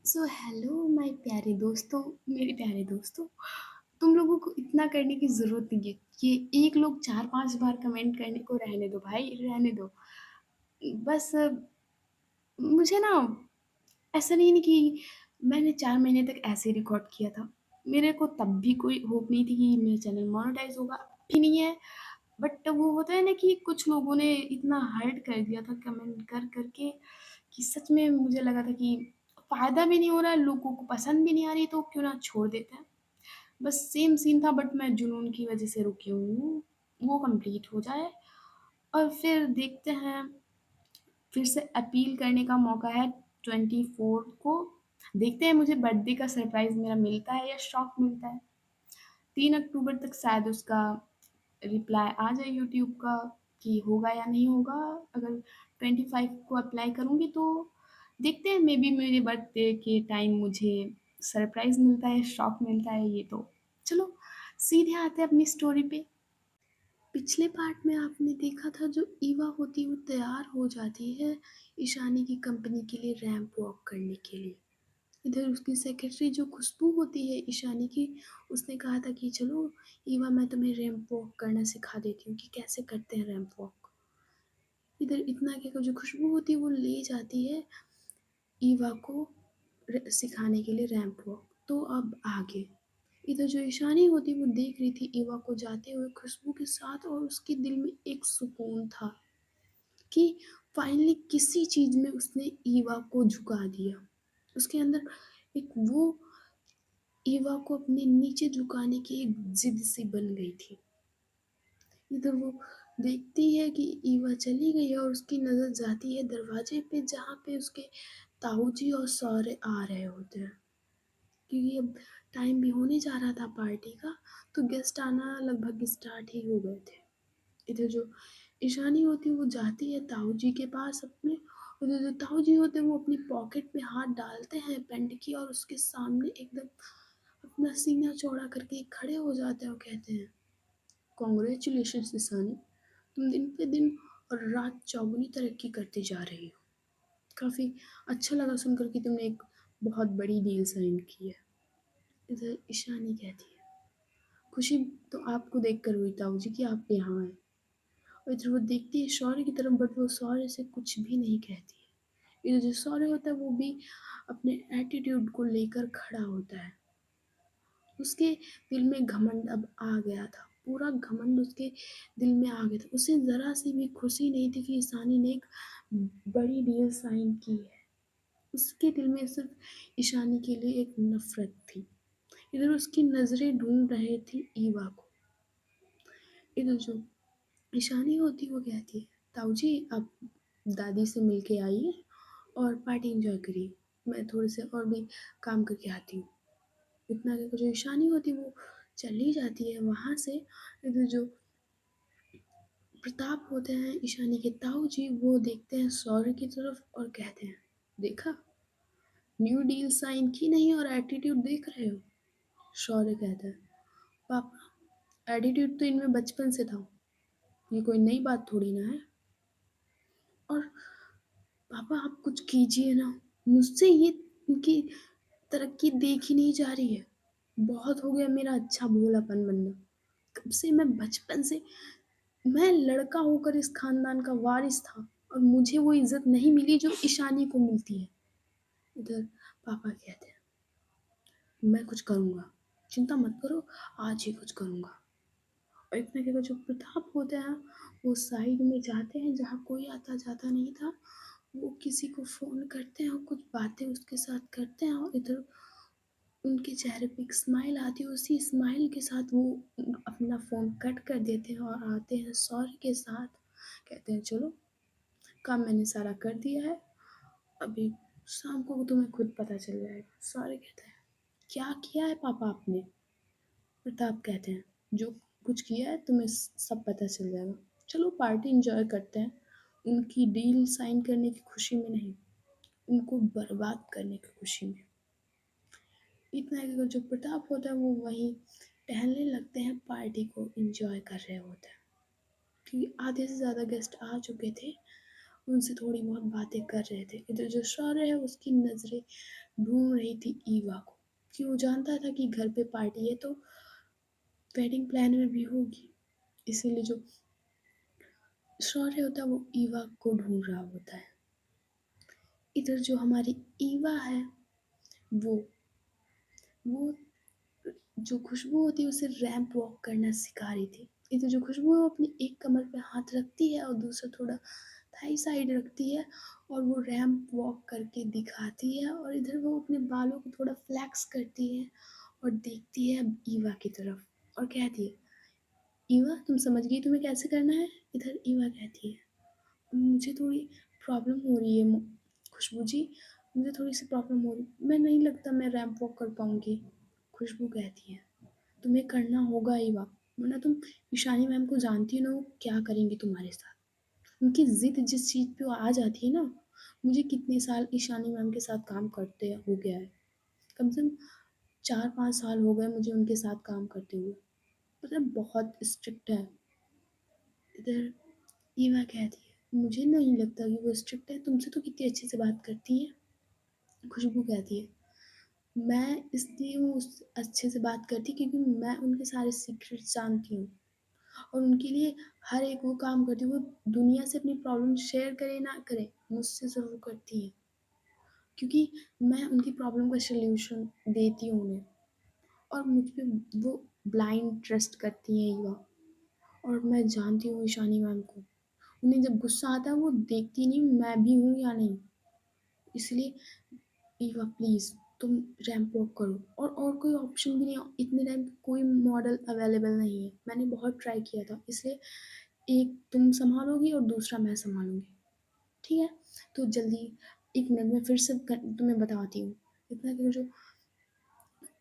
So hello my प्यारे दोस्तों, मेरे प्यारे दोस्तों, तुम लोगों को इतना करने की ज़रूरत नहीं है। ये एक लोग 4-5 बार कमेंट करने को रहने दो भाई, रहने दो। बस मुझे ना ऐसा नहीं है कि मैंने 4 महीने तक ऐसे ही रिकॉर्ड किया था। मेरे को तब भी कोई होप नहीं थी कि मेरा चैनल मोनेटाइज़ होगा, अब भी नहीं है। बट वो होता है ना कि कुछ लोगों ने इतना हर्ट कर दिया था कमेंट कर के कि सच में मुझे लगा था कि फ़ायदा भी नहीं हो रहा है, लोगों को पसंद भी नहीं आ रही तो क्यों ना छोड़ देते हैं। बस सेम सीन था बट मैं जुनून की वज़ह से रुकी हुई हूँ, वो कंप्लीट हो जाए और फिर देखते हैं, फिर से अपील करने का मौका है 24 को। देखते हैं मुझे बर्थडे का सरप्राइज़ मेरा मिलता है या शॉक मिलता है। 3 अक्टूबर तक शायद उसका रिप्लाई आ जाए यूट्यूब का कि होगा या नहीं होगा। अगर 25 को अप्लाई करूँगी तो देखते हैं, मे बी मेरे बर्थडे के टाइम मुझे सरप्राइज़ मिलता है, शॉक मिलता है ये तो। चलो सीधे आते हैं अपनी स्टोरी पे। पिछले पार्ट में आपने देखा था जो ईवा होती है वो तैयार हो जाती है ईशानी की कंपनी के लिए रैंप वॉक करने के लिए। इधर उसकी सेक्रेटरी जो खुशबू होती है ईशानी की, उसने कहा था कि चलो ईवा मैं तुम्हें रैंप वॉक करना सिखा देती हूँ कि कैसे करते हैं रैंप वॉक। इधर इतना क्या जो खुशबू होती है वो ले जाती है ईवा को सिखाने के लिए रैंप वॉक। तो अब आगे इधर जो ईशानी होती वो देख रही थी ईवा को जाते हुए खुशबू के साथ और उसके दिल में एक सुकून था कि फाइनली किसी चीज़ में उसने ईवा को झुका दिया। उसके अंदर एक वो ईवा को अपने नीचे झुकाने की एक ज़िद सी बन गई थी। इधर वो देखती है कि ईवा चली गई है और उसकी नज़र जाती है दरवाजे पे जहाँ पे उसके ताऊजी और सौरे आ रहे होते हैं। क्योंकि अब टाइम भी होने जा रहा था पार्टी का, तो गेस्ट आना लगभग स्टार्ट ही हो गए थे। इधर जो ईशानी होती है वो जाती है ताऊजी के पास अपने। उधर जो ताऊजी होते हैं वो अपनी पॉकेट में हाथ डालते हैं पैंट की और उसके सामने एकदम अपना सीना चौड़ा करके खड़े हो जाते हैं और कहते हैं, कॉन्ग्रेचुलेशंस ईशानी, तुम दिन पे दिन और रात चौगुनी तरक्की करते जा रही हो। काफ़ी अच्छा लगा सुनकर कि तुमने एक बहुत बड़ी डील साइन की है। इधर ईशानी कहती है, खुशी तो आपको देखकर हुई ताऊजी कि आप यहाँ आए। और इधर वो देखती है शौर्य की तरफ बट वो शौर्य से कुछ भी नहीं कहती है। इधर जो शौर्य होता है वो भी अपने एटीट्यूड को लेकर खड़ा होता है। उसके दिल में घमंड अब आ गया था, पूरा घमंड उसके दिल में आ गया था। उसे ज़रा सी भी खुशी नहीं थी कि ईशानी ने एक बड़ी डील साइन की है। उसके दिल में सिर्फ ईशानी के लिए एक नफरत थी। इधर उसकी नज़रें ढूंढ रही थी ईवा को। इधर जो ईशानी होती वो कहती है, ताऊ जी आप दादी से मिल के आइए और पार्टी एंजॉय करिए, मैं थोड़े से और भी काम करके आती हूँ। इतना कहकर जो ईशानी होती वो चली जाती है वहाँ से। इधर जो प्रताप होते हैं ईशानी के ताऊ जी वो देखते हैं सौर्य की तरफ और कहते हैं, देखा न्यू डील साइन की नहीं और एटीट्यूड देख रहे हो। शौर्य कहता है, पापा एटीट्यूड तो इनमें बचपन से था, ये कोई नई बात थोड़ी ना है। और पापा आप कुछ कीजिए ना, मुझसे ये इनकी तरक्की देखी नहीं जा रही है। बहुत हो गया मेरा अच्छा भोलापन बनना। कब से मैं बचपन से मैं लड़का होकर इस खानदान का वारिस था और मुझे वो इज्जत नहीं मिली जो ईशानी को मिलती है। इधर पापा कहते हैं, मैं कुछ करूँगा, चिंता मत करो, आज ही कुछ करूँगा। और इतने के जो प्रताप होते हैं वो साइड में जाते हैं जहाँ कोई आता जाता नहीं था। वो किसी को फ़ोन करते हैं और कुछ बातें उसके साथ करते हैं और इधर उनके चेहरे पे एक स्माइल आती है। उसी स्माइल के साथ वो अपना फ़ोन कट कर देते हैं और आते हैं सौर्य के साथ। कहते हैं, चलो काम मैंने सारा कर दिया है, अभी शाम को तुम्हें खुद पता चल जाएगा। सौर्य कहता है, क्या किया है पापा आपने? प्रताप कहते हैं, जो कुछ किया है तुम्हें सब पता चल जाएगा। चलो पार्टी एंजॉय करते हैं। उनकी डील साइन करने की खुशी में नहीं, उनको बर्बाद करने की खुशी में। इतना है कि जो प्रताप होता है वो वहीं टहलने लगते हैं, पार्टी को एंजॉय कर रहे होते हैं। क्योंकि आधे से ज़्यादा गेस्ट आ चुके थे उनसे थोड़ी बहुत बातें कर रहे थे। इधर जो शौर्य है उसकी नज़रें ढूँढ रही थी ईवा को, कि वो जानता था कि घर पे पार्टी है तो वेडिंग प्लान में भी होगी। इसीलिए जो शौर्य होता है वो ईवा को ढूँढ रहा होता है। इधर जो हमारी ईवा है वो वो जो खुशबू होती है उसे रैंप वॉक करना सिखा रही थी। इधर जो खुशबू है वो अपनी एक कमर पे हाथ रखती है और दूसरा थोड़ा थाई साइड रखती है और वो रैंप वॉक करके दिखाती है, और इधर वो अपने बालों को थोड़ा फ्लैक्स करती है और देखती है ईवा की तरफ और कहती है, ईवा तुम समझ गई तुम्हें कैसे करना है? इधर ईवा कहती है, मुझे थोड़ी प्रॉब्लम हो रही है खुशबू जी, मुझे थोड़ी सी प्रॉब्लम हो रही, मैं नहीं लगता मैं रैंप वॉक कर पाऊंगी। खुशबू कहती है, तुम्हें करना होगा ईवा, वरना तुम ईशानी मैम को जानती हो ना वो क्या करेंगी तुम्हारे साथ। उनकी ज़िद जिस चीज़ पे वो आ जाती है ना, मुझे कितने साल ईशानी मैम के साथ काम करते हो गया है, कम से कम 4-5 साल हो गए मुझे उनके साथ काम करते हुए। मतलब बहुत स्ट्रिक्ट है। इधर ईवा कहती है, मुझे नहीं लगता कि वो स्ट्रिक्ट है, तुमसे तो कितनी अच्छे से बात करती है। खुशबू कहती है, मैं इसलिए वो उस अच्छे से बात करती क्योंकि मैं उनके सारे सीक्रेट्स जानती हूँ और उनके लिए हर एक वो काम करती है। वो दुनिया से अपनी प्रॉब्लम शेयर करे ना करे, मुझसे ज़रूर करती है, क्योंकि मैं उनकी प्रॉब्लम का सॉल्यूशन देती हूँ उन्हें, और मुझ पे वो ब्लाइंड ट्रस्ट करती हैं ईवा। और मैं जानती हूँ ईशानी मैम को, उन्हें जब गुस्सा आता है वो देखती नहीं मैं भी हूँ या नहीं। इसलिए ईवा प्लीज़ तुम रैंप वॉक करो, और कोई ऑप्शन भी नहीं है, इतने टाइम कोई मॉडल अवेलेबल नहीं है, मैंने बहुत ट्राई किया था, इसलिए एक तुम संभालोगी और दूसरा मैं संभालूंगी, ठीक है? तो जल्दी 1 मिनट में फिर से तुम्हें बताती हूँ। इतना कि जो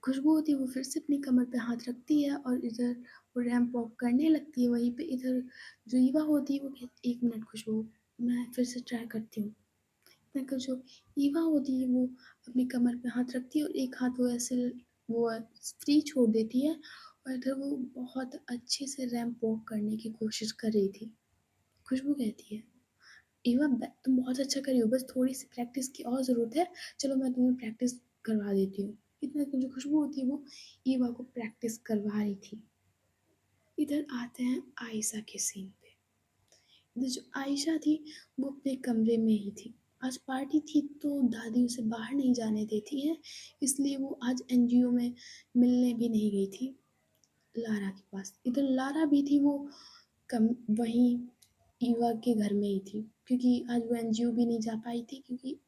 खुशबू होती है वो फिर से अपनी कमर पे हाथ रखती है और इधर वो रैंप वॉक करने लगती है वहीं पे। इधर जो ईवा होती है वो कहती 1 मिनट खुशबू, मैं फिर से ट्राई करती हूँ। इतना जो ईवा होती है वो अपनी कमर पे हाथ रखती है और एक हाथ वो ऐसे वो फ्री छोड़ देती है, और इधर वो बहुत अच्छे से रैंप वॉक करने की कोशिश कर रही थी। खुशबू कहती है, इवा तुम बहुत अच्छा कर रही हो, बस थोड़ी सी प्रैक्टिस की और ज़रूरत है, चलो मैं तुम्हें प्रैक्टिस करवा देती हूँ। इतना कि जो खुशबू होती है वो ईवा को प्रैक्टिस करवा रही थी। इधर आते हैं आयशा के सीन पे। इधर जो आयशा थी वो अपने कमरे में ही थी। आज पार्टी थी तो दादी उसे बाहर नहीं जाने देती है, इसलिए वो आज एनजीओ में मिलने भी नहीं गई थी लारा के पास। इधर लारा भी थी, वो कम वहीं ईवा के घर में ही थी, क्योंकि आज वो एनजीओ भी नहीं जा पाई थी, क्योंकि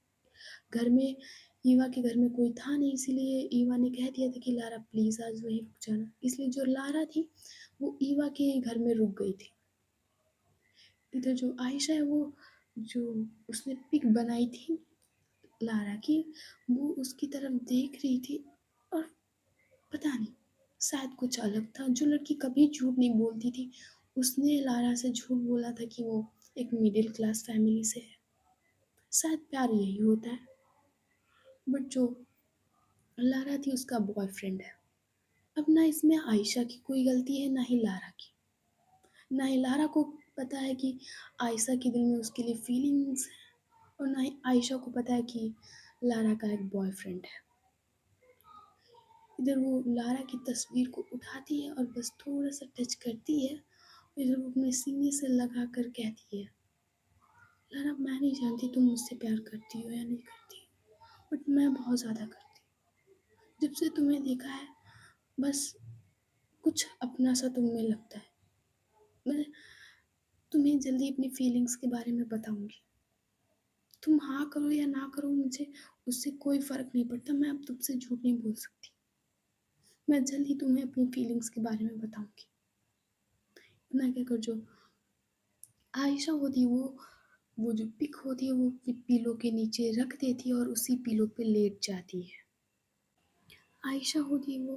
घर में ईवा के घर में कोई था नहीं, इसीलिए ईवा ने कह दिया था कि लारा प्लीज़ आज वहीं रुक जाना। इसलिए जो लारा थी वो ईवा के घर में रुक गई थी। इधर जो आयशा है वो जो उसने पिक बनाई थी लारा की, वो उसकी तरफ देख रही थी, और पता नहीं शायद कुछ अलग था। जो लड़की कभी झूठ नहीं बोलती थी उसने लारा से झूठ बोला था कि वो एक मिडिल क्लास फैमिली से है। शायद प्यार यही होता है। बट जो लारा थी उसका बॉयफ्रेंड है। अब ना इसमें आयशा की कोई गलती है ना ही लारा की। ना ही लारा को पता है कि आयशा के दिल में उसके लिए फीलिंग्स हैं, और ना ही आयशा को पता है कि लारा का एक बॉयफ्रेंड है। इधर वो लारा की तस्वीर को उठाती है और बस थोड़ा सा टच करती है, इधर वो अपने सीने से लगा कर कहती है, लारा मैं नहीं जानती तुम मुझसे प्यार करती हो या नहीं करती, बट मैं बहुत ज़्यादा करती हूँ। जब से तुम्हें देखा है बस कुछ अपना सा तुम में लगता है। मैं तुम्हें जल्दी अपनी फीलिंग्स के बारे में बताऊंगी। तुम हाँ करो या ना करो मुझे उससे कोई फ़र्क नहीं पड़ता, मैं अब तुमसे झूठ नहीं बोल सकती। मैं जल्द ही तुम्हें अपनी फीलिंग्स के बारे में बताऊंगी। इतना कहकर जो आयशा होती है वो जो पिक होती है वो अपने पिलो के नीचे रख देती है और उसी पिलो पे लेट जाती है। आयशा होती है वो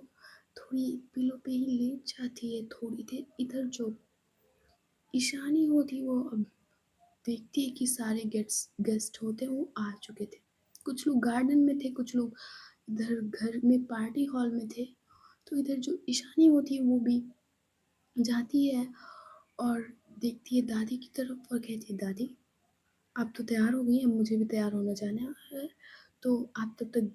थोड़ी पिलो पे ही लेट जाती है थोड़ी देर। इधर जो ईशानी होती वो अब देखती है कि सारे गेस्ट होते हैं वो आ चुके थे। कुछ लोग गार्डन में थे, कुछ लोग इधर घर में पार्टी हॉल में थे। तो इधर जो ईशानी होती है वो भी जाती है और देखती है दादी की तरफ और कहती है, दादी आप तो तैयार हो गई, अब मुझे भी तैयार होना जाना है, तो आप तब तक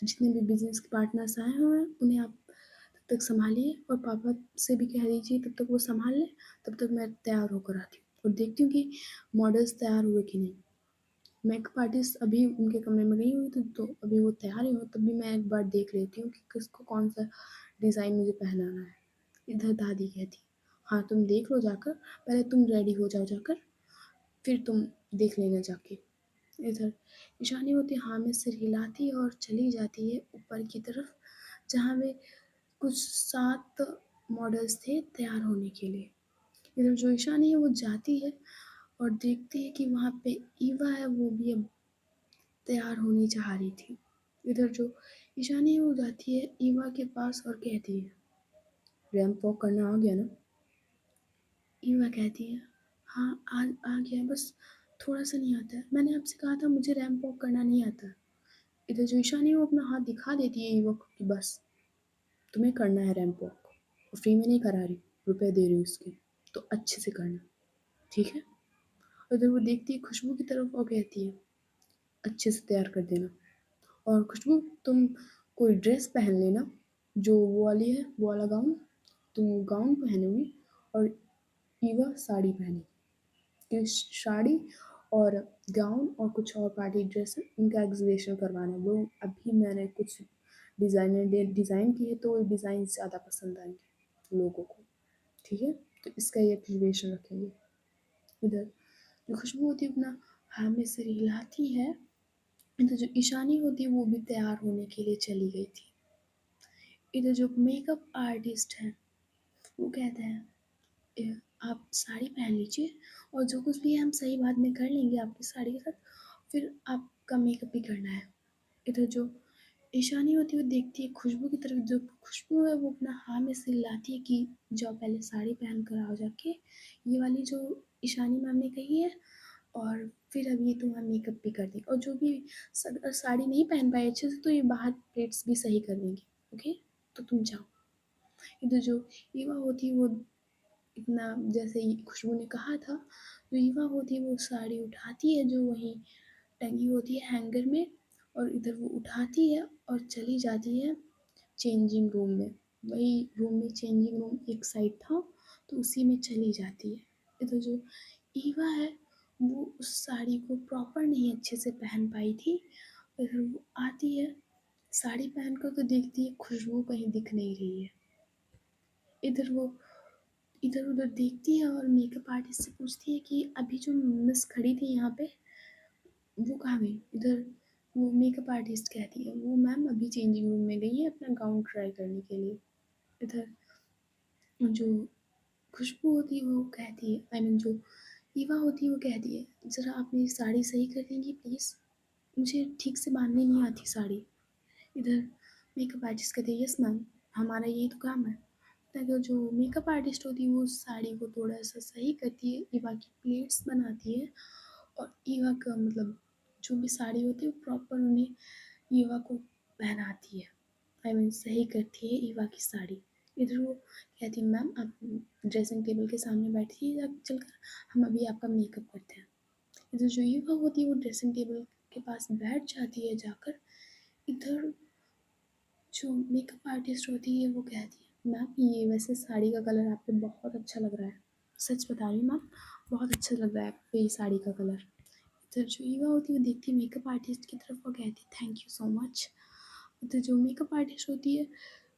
जितने भी बिज़नेस के पार्टनर्स आए हुए हैं, उन्हें आप तब तक सँभालिए और पापा से भी कह दीजिए तब तक वो सँभाल लें, तब तक मैं तैयार होकर आती हूँ और देखती हूँ कि मॉडल्स तैयार हुए कि नहीं। मेकअप आर्टिस्ट अभी उनके कमरे में गई हुई थी, तो अभी वो तैयार ही हो, तब भी मैं एक बार देख लेती हूँ कि किसको कौन-सा डिज़ाइन मुझे पहनाना है। इधर दादी कहती, "हाँ, तुम देख लो जाकर, पहले तुम रेडी हो जाओ जाकर, फिर तुम देख लेना जाके।" इधर ईशानी होती हाँ में सिर हिलाती है और चली जाती है ऊपर की तरफ, जहाँ वे कुछ 7 मॉडल्स थे तैयार होने के लिए। इधर जो ईशानी है वो जाती है और देखती है कि वहाँ पे ईवा है, वो भी अब तैयार होनी चाह रही थी। इधर जो ईशानी है वो जाती है ईवा के पास और कहती है, रैंप वॉक करना आ गया ना? ईवा कहती है, हाँ आ गया, बस थोड़ा सा नहीं आता है, मैंने आपसे कहा था मुझे रैंप वॉक करना नहीं आता। इधर जो ईशानी है वो अपना हाथ दिखा देती है ईवा को कि बस तुम्हें करना है रैंप वॉक, और फ्री में नहीं करा रही, रुपए दे रही हूँ उसके, तो अच्छे से करना, ठीक है? उधर वो देखती है खुशबू की तरफ और कहती है, अच्छे से तैयार कर देना, और खुशबू तुम कोई ड्रेस पहन लेना जो वो वाली है, वो वाला गाउन, तुम गाउन पहनोगी और ईवा साड़ी पहनेगी, कि साड़ी और गाउन और कुछ और पार्टी ड्रेस है, उनका एग्जीबिशन करवाना है। वो अभी मैंने कुछ डिज़ाइन की है, तो वो डिज़ाइन ज़्यादा पसंद आएंगे लोगों को, ठीक है? तो इसका ये एग्जीबिशन रखेंगे। इधर जो खुशबू होती है अपना हाँ में सिर हिलाती है, इधर जो ईशानी होती है वो भी तैयार होने के लिए चली गई थी। इधर जो मेकअप आर्टिस्ट है वो कहते हैं, आप साड़ी पहन लीजिए और जो कुछ भी है हम सही बाद में कर लेंगे आपकी साड़ी के साथ, फिर आपका मेकअप भी करना है। इधर जो ईशानी होती है वो देखती है खुशबू की तरफ, जो खुशबू है वो अपना हाँ में सिर हिलाती है कि जाओ पहले साड़ी पहन कर आओ जाके, ये वाली जो ईशानी मैम ने कही है, और फिर अब ये तुम्हारा मेकअप भी कर देंगे, और जो भी साड़ी नहीं पहन पाए अच्छे से तो ये बाहर प्लेट्स भी सही कर देंगे, ओके? तो तुम जाओ। इधर जो ईवा होती है वो इतना जैसे ही खुशबू ने कहा था, जो ईवा होती है वो साड़ी उठाती है जो वहीं टंगी होती है हैंगर में, और इधर वो उठाती है और चली जाती है चेंजिंग रूम में। वही रूम में चेंजिंग रूम एक साइड था, तो उसी में चली जाती है। इधर जो ईवा है वो उस साड़ी को प्रॉपर नहीं अच्छे से पहन पाई थी, और फिर वो आती है साड़ी पहनकर, तो देखती है खुशबू कहीं दिख नहीं रही है। इधर वो इधर उधर देखती है और मेकअप आर्टिस्ट से पूछती है कि अभी जो मिस खड़ी थी यहाँ पे वो कहाँ गई? इधर वो मेकअप आर्टिस्ट कहती है, वो मैम अभी चेंजिंग रूम में गई है अपना गाउन ट्राई करने के लिए। इधर जो खुशबू होती है वो कहती है, आई मीन जो ईवा होती है वो कहती है, ज़रा आप मेरी साड़ी सही कर देंगी प्लीज़, मुझे ठीक से बांधनी नहीं आती साड़ी। इधर मेकअप आर्टिस्ट कहती है, यस मैम, हमारा यही तो काम है। अगर जो मेकअप आर्टिस्ट होती है वो उस साड़ी को थोड़ा सा सही करती है, ईवा की प्लेट्स बनाती है, और ईवा का मतलब जो भी साड़ी होती है वो प्रॉपर उन्हें ईवा को पहनाती है, आई मीन सही करती है ईवा की साड़ी। इधर वो कहती है, मैम आप ड्रेसिंग टेबल के सामने बैठिए चलकर, हम अभी आपका मेकअप करते हैं। इधर जो ईवा होती है वो ड्रेसिंग टेबल के पास बैठ जाती है जाकर। इधर जो मेकअप आर्टिस्ट होती है वो कहती है, मैम ये वैसे साड़ी का कलर आप पे बहुत अच्छा लग रहा है, सच बता रही हूँ मैम, बहुत अच्छा लग रहा है आप पे ये साड़ी का कलर। इधर जो ईवा होती है वो देखती है मेकअप आर्टिस्ट की तरफ और कहती है, थैंक यू सो मच। इधर जो मेकअप आर्टिस्ट होती है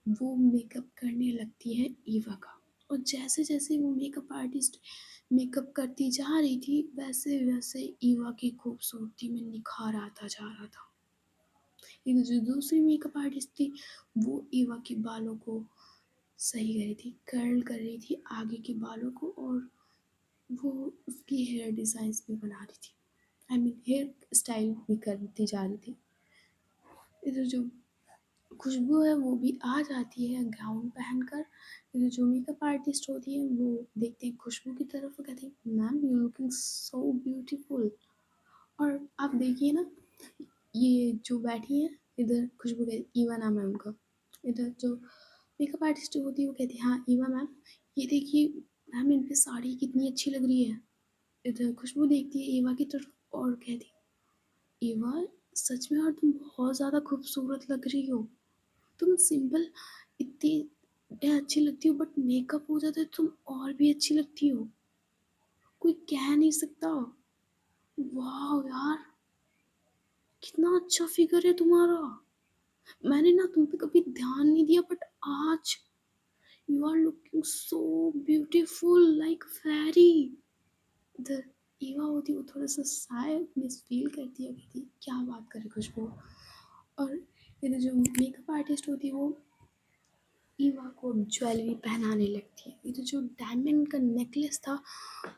वो मेकअप करने लगती है ईवा का, और जैसे जैसे वो मेकअप आर्टिस्ट मेकअप करती जा रही थी वैसे वैसे ईवा की खूबसूरती में निखार आता जा रहा था। एक जो दूसरी मेकअप आर्टिस्ट थी वो ईवा के बालों को सही कर रही थी, कर्ल कर रही थी आगे के बालों को, और वो उसकी हेयर डिज़ाइंस भी बना रही थी, आई मीन हेयर स्टाइल भी करती जा रही थी। इधर जो खुशबू है वो भी आ जाती है गाउन पहनकर। इधर जो मेकअप आर्टिस्ट होती है वो देखते हैं खुशबू की तरफ और कहती है, ma'am you looking so beautiful. और आप देखिए ना, ये जो बैठी है इधर खुशबू कहती, ईवा नाम है उनका। इधर जो मेकअप आर्टिस्ट होती है वो कहती है, हाँ ईवा मैम, ये देखिए मैम इन पे साड़ी कितनी अच्छी लग रही है। इधर खुशबू देखती है ईवा की तरफ और कहती, "इवा, सच में यार तुम बहुत ज़्यादा खूबसूरत लग रही हो। तुम सिंपल इतनी अच्छी लगती हो, बट मेकअप हो जाता है तो तुम और भी अच्छी लगती हो। कोई कह नहीं सकता। वाह यार! कितना अच्छा फिगर है तुम्हारा। मैंने ना तुम पे कभी ध्यान नहीं दिया, बट आज you are looking so beautiful like fairy." इधर ईवा होती, वो थोड़ा-सा शाय मिस फ़ील करती है, कहती है, "क्या बात कर रही खुशबू?" और इधर जो मेकअप आर्टिस्ट होती है, वो ईवा को ज्वेलरी पहनाने लगती है। इधर जो डायमंड का नेकलेस था,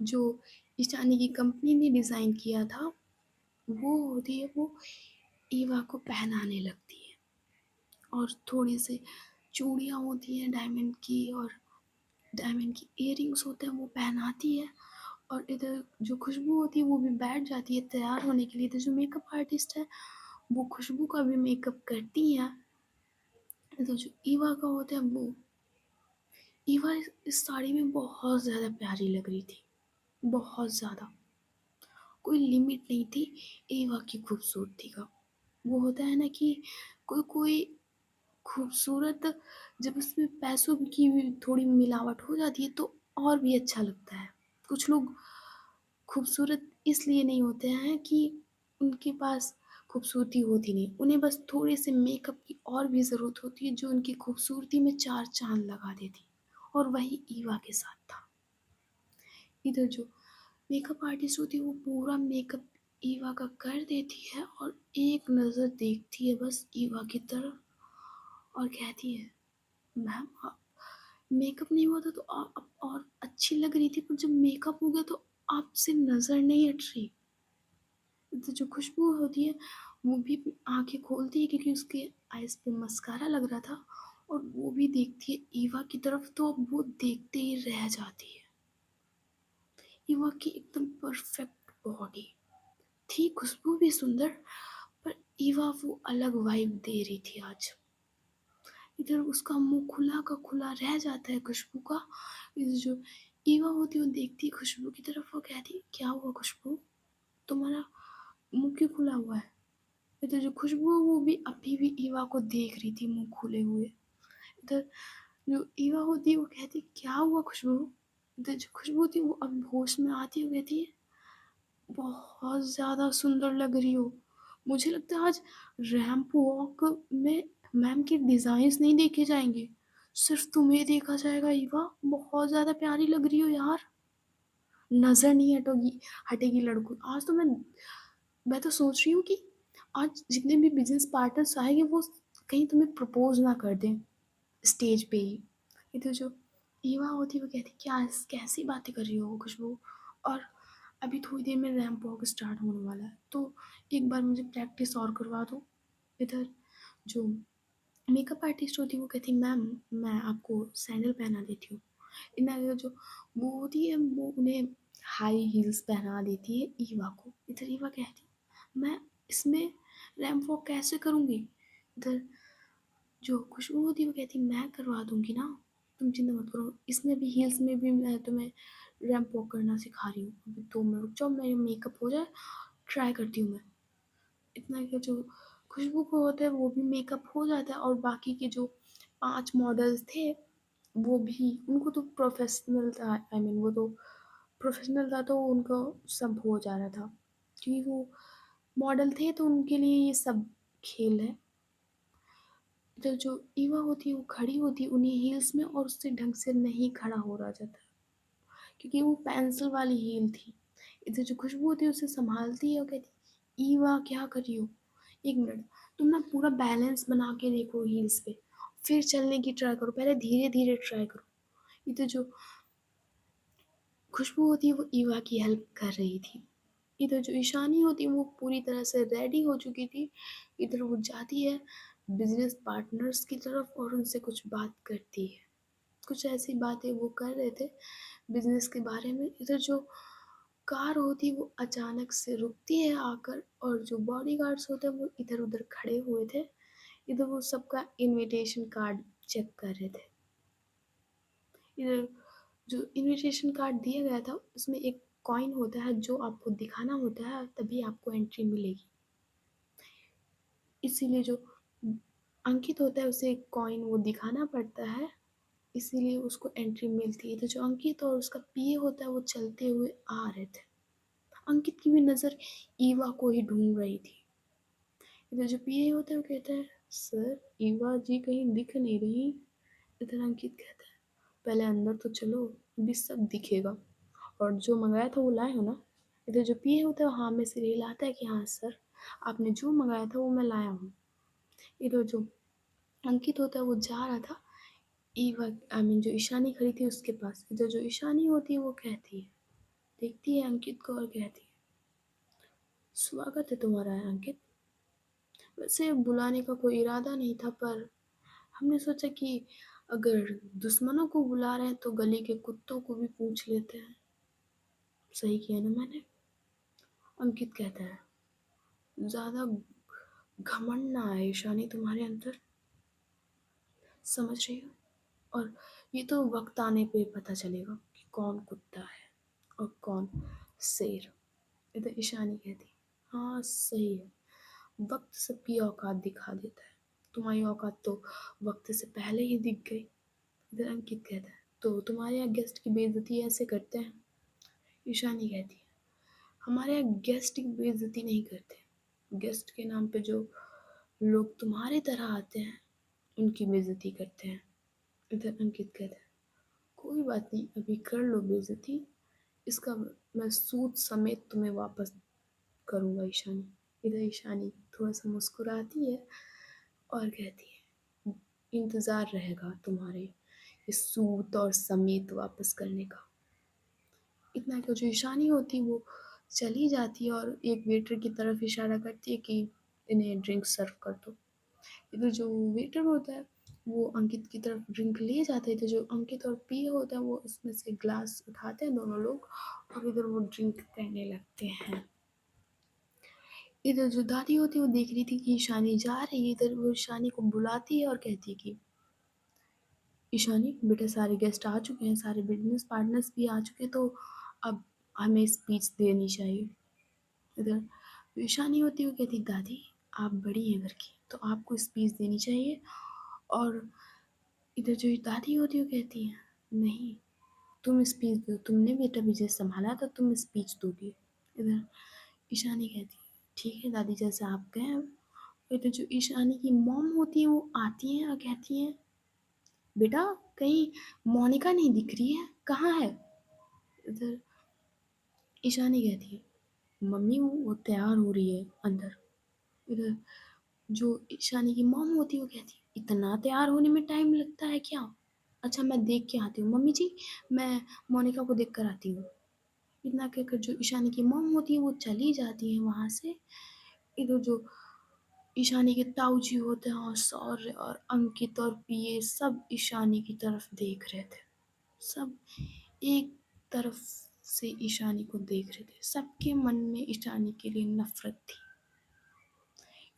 जो ईशानी की कंपनी ने डिज़ाइन किया था, वो होती है, वो ईवा को पहनाने लगती है। और थोड़े से चूड़ियाँ होती हैं डायमंड की, और डायमंड की इयररिंग्स होते हैं, वो पहनाती है। और इधर जो खुशबू होती है, वो भी बैठ जाती है तैयार होने के लिए। इधर जो मेकअप आर्टिस्ट है, वो खुशबू का भी मेकअप करती हैं। इधर जो ईवा का होता है, वो ईवा इस साड़ी में बहुत ज़्यादा प्यारी लग रही थी, बहुत ज़्यादा। कोई लिमिट नहीं थी ईवा की खूबसूरती का। वो होता है ना कि कोई कोई खूबसूरत, जब उसमें पैसों की भी थोड़ी मिलावट हो जाती है तो और भी अच्छा लगता है। कुछ लोग खूबसूरत इसलिए नहीं होते हैं कि उनके पास खूबसूरती होती नहीं, उन्हें बस थोड़े से मेकअप की और भी ज़रूरत होती है, जो उनकी खूबसूरती में चार चाँद लगा देती। और वही ईवा के साथ था। इधर जो मेकअप आर्टिस्ट होती है, वो पूरा मेकअप ईवा का कर देती है, और एक नज़र देखती है बस ईवा की तरफ, और कहती है, "मैम, मेकअप नहीं हुआ था तो आप और अच्छी लग रही थी, पर जब मेकअप हो गया तो आपसे नज़र नहीं हट रही।" तो जो खुशबू होती है, वो भी आँखें खोलती है, क्योंकि उसके आइज़ पे मस्कारा लग रहा था, और वो भी देखती है ईवा की तरफ, तो अब वो देखते ही रह जाती है। ईवा की एकदम परफेक्ट बॉडी थी, खुशबू भी सुंदर, पर ईवा वो अलग वाइब दे रही थी आज। इधर उसका मुँह खुला का खुला रह जाता है खुशबू का। इधर जो ईवा होती है, वो देखती है खुशबू की तरफ, वो कहती, "क्या हुआ खुशबू? तुम्हारा मुँह क्यों खुला हुआ है?" इधर जो खुशबू है, वो भी अभी भी ईवा को देख रही थी मुँह खोले हुए। इधर जो ईवा होती है, वो कहती, "क्या हुआ खुशबू?" इधर जो खुशबू होती है, वो अब होश में आती है, वो कहती है, "बहुत ज़्यादा सुंदर लग रही हो। मुझे लगता है आज रैंप वॉक में मैम के डिज़ाइन्स नहीं देखे जाएँगे, सिर्फ़ तुम्हें देखा जाएगा ईवा। बहुत ज़्यादा प्यारी लग रही हो यार। नज़र नहीं हटोगी हटेगी लड़कों।" आज तो मैं तो सोच रही हूँ कि आज जितने भी बिज़नेस पार्टनर्स आएँगे, वो कहीं तुम्हें प्रपोज़ ना कर दें स्टेज पे ही। इधर जो ईवा होती है, वो कहती, "क्या कैसी बातें कर रही हो खुशबू? और अभी थोड़ी देर में रैंप वॉक स्टार्ट होने वाला है, तो एक बार मुझे प्रैक्टिस और करवा दो।" इधर जो मेकअप आर्टिस्ट होती है, वो कहती, "मैम, मैं आपको सैंडल पहना देती हूँ।" इनका जो वो होती है, वो उन्हें हाई हील्स पहना देती है ईवा को। इधर ईवा कहती, "मैं इसमें रैंप वॉक कैसे करूँगी?" इधर जो खुशबू होती है, वो कहती, "मैं करवा दूँगी ना, तुम चिंता मत करो। इसमें भी हील्स में भी मैं तुम्हें रैंप वॉक करना सिखा रही हूँ। अभी 2 मिनट रुक जाओ, मेरा मेकअप हो जाए, ट्राई करती हूँ मैं।" इतना क्या, जो खुशबू को होता है, वो भी मेकअप हो जाता है, और बाकी के जो 5 मॉडल्स थे, वो भी, उनको तो प्रोफ़ेशनल था, आई मीन वो तो प्रोफ़ेशनल था, तो उनको सब हो जा रहा था। क्योंकि वो मॉडल थे, तो उनके लिए ये सब खेल है। इधर जो ईवा होती है, वो खड़ी होती है उन्हीं हील्स में, और उससे ढंग से नहीं खड़ा हो रहा जाता, क्योंकि वो पेंसिल वाली हील थी। इधर जो खुशबू होती है, उसे सँभालती है और कहती, "ईवा, क्या कर रही हो? 1 मिनट, तुम ना पूरा बैलेंस बना के देखो हील्स पे, फिर चलने की ट्राई करो, पहले धीरे-धीरे ट्राई करो।" इधर जो खुशबू होती है, वो ईवा की हेल्प कर रही थी। इधर जो ईशानी होती है, वो पूरी तरह से रेडी हो चुकी थी। इधर वो जाती है बिज़नेस पार्टनर्स की तरफ, और उनसे कुछ बात करती है। कुछ ऐसी बातें वो कर रहे थे बिज़नेस के बारे में। इधर जो कार होती है, वो अचानक से रुकती है आकर, और जो बॉडीगार्ड्स होते हैं, वो इधर-उधर खड़े हुए थे। इधर वो सबका इन्विटेशन कार्ड चेक कर रहे थे। इधर जो इन्विटेशन कार्ड दिया गया था, उसमें एक कॉइन होता है जो आपको दिखाना होता है तभी आपको एंट्री मिलेगी। इसीलिए जो अंकित होता है उसे कॉइन वो दिखाना पड़ता है, इसीलिए उसको एंट्री मिलती है। तो जो अंकित और उसका पीए होता है वो चलते हुए आ रहे थे। अंकित की भी नज़र ईवा को ही ढूंढ रही थी। इधर जो पीए होता है वो कहता है, सर ईवा जी कहीं दिख नहीं रही। इधर अंकित कहता है, पहले अंदर तो चलो, अभी सब दिखेगा। और जो मंगाया था वो लाए हो ना? इधर जो पीए होता है वो हाँ में सिर हिलाता है कि हाँ सर, आपने जो मंगाया था वो मैं लाया हूँ। इधर जो अंकित होता है वो जा रहा था ईवा आई मीन जो ईशानी खड़ी थी उसके पास। इधर जो ईशानी होती है वो कहती है, देखती है अंकित को और कहती है, स्वागत है तुम्हारा अंकित। वैसे बुलाने का कोई इरादा नहीं था, पर हमने सोचा कि अगर दुश्मनों को बुला रहे हैं तो गली के कुत्तों को भी पूछ लेते हैं। सही किया ना मैंने? अंकित कहता है, ज्यादा घमंड ना आए ईशानी तुम्हारे अंदर, समझ रही हो? और ये तो वक्त आने पे पता चलेगा कि कौन कुत्ता है और कौन शेर। इधर ईशानी कहती, हाँ सही है, वक्त सबकी औकात दिखा देता है, तुम्हारी औकात तो वक्त से पहले ही दिख गई। इधर अंकित कहता है, तो तुम्हारे यहाँ गेस्ट की बेइज्जती ऐसे करते हैं? ईशानी कहती है, हमारे यहाँ गेस्ट की बेइज्जती नहीं करते, गेस्ट के नाम पे जो लोग तुम्हारी तरह आते हैं उनकी बेइज्जती करते हैं। इधर अंकित कहता है, कोई बात नहीं, अभी कर लो बेइज्जती, इसका मैं सूद समेत तुम्हें वापस करूँगा ईशानी। इधर ईशानी थोड़ा सा मुस्कुराती है और कहती है, इंतज़ार रहेगा तुम्हारे इस सूद और समेत वापस करने का। इतना कि जो ईशानी होती वो चली जाती है और एक वेटर की तरफ इशारा करती है कि इन्हें ड्रिंक सर्व कर दो। इधर जो वेटर होता है वो अंकित की तरफ ड्रिंक ले जाता है, तो जो अंकित और पी होता है वो उसमें से ग्लास उठाते हैं दोनों लोग और इधर वो ड्रिंक करने लगते हैं। इधर जो दादी होती है वो देख रही थी कि ईशानी जा रही है, इधर वो ईशानी को बुलाती है और कहती है कि ईशानी बेटा सारे गेस्ट आ चुके हैं, सारे बिजनेस पार्टनर्स भी आ चुके हैं, तो अब हमें स्पीच देनी चाहिए। इधर ईशानी होती है वो कहती, दादी आप बड़ी हैं घर की तो आपको स्पीच देनी चाहिए। और इधर जो दादी होती है वो कहती है, नहीं तुम स्पीच दो, तुमने बेटा बिजनेस संभाला तो तुम स्पीच दोगी। इधर ईशानी कहती है, ठीक है दादी जैसे आप कहें। इधर जो ईशानी की मॉम होती है वो आती हैं और कहती हैं, बेटा कहीं मोनिका नहीं दिख रही है, कहाँ है? इधर ईशानी कहती है, मम्मी वो तैयार हो रही है अंदर। इधर जो ईशानी की मॉम होती है वो कहती है, इतना तैयार होने में टाइम लगता है क्या? अच्छा मैं देख के आती हूँ मम्मी जी, मैं मोनिका को देख कर आती हूँ। इतना कहकर जो ईशानी की मॉम होती है वो चली जाती है वहाँ से। इधर जो ईशानी के ताऊ जी होते हैं और सौर्य और अंकित और पीए सब ईशानी की तरफ देख रहे थे। सब एक तरफ से ईशानी को देख रहे थे, सबके मन में ईशानी के लिए नफरत थी।